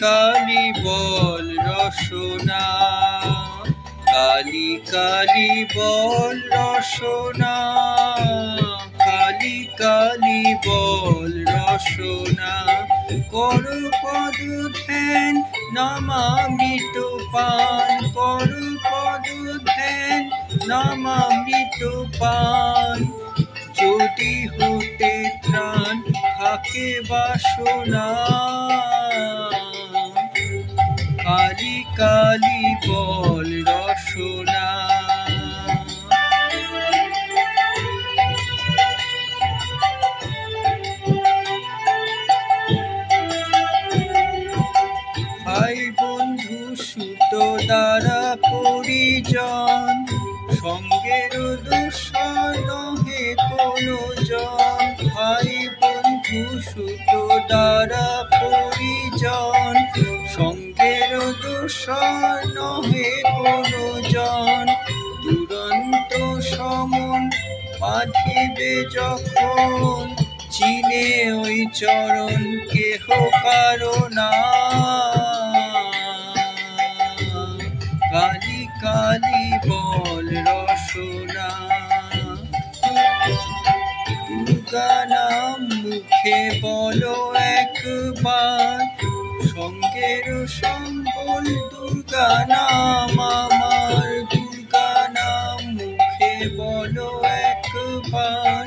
কালি বল রসনা, কালি কালি বল রসনা, কালি কালি বল রসনা। করো পদ ধ্যান নামামৃত পান, করো পদ ধ্যান নামামৃত পান। যদি হতে ত্রাণ থাকে বাসনা, কালি কালি বল রসনা। ভাই বন্ধু সুত দ্বারা পরিজন, সঙ্গের দূষণ নহে কোনো জন। ভাই বন্ধু সুত দ্বারা পরিজন, সঙ্গের দূষণ নহে কোনো জন। দুরন্ত সমন বাঁধিবে যখন, চিনে ওই চরণ কেহ কারো না। কালি কালি বল রসনা। দুর্গা নাম মুখে বলো একবার, সঙ্গের সম্বল দুর্গা নাম আমার। দুর্গা নাম মুখে বলো একবার,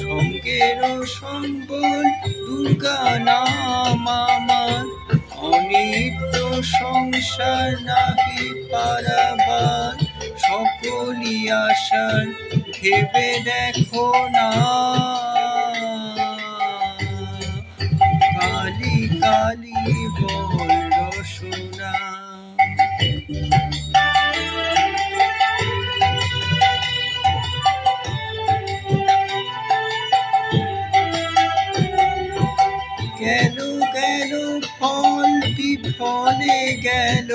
সঙ্গের সম্বল দুর্গা নাম আমার। অনিত্য সংসার নাহি পারাবার, সকলি আশার ভেবে দেখো না। কালি কালি বল রসনা। গেল গেল ফল বিফলে গেল,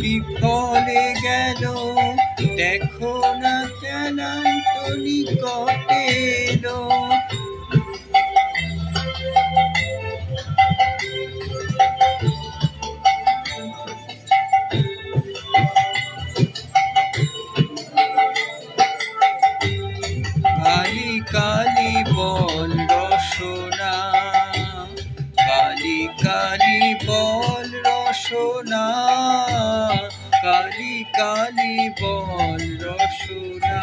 বিফলে গেল। দেখো না ক্লান্ত নিকটে এলো, কালি কালি বল রসনা, কালি কালি বল রসনা, কালি কালি বল রসনা।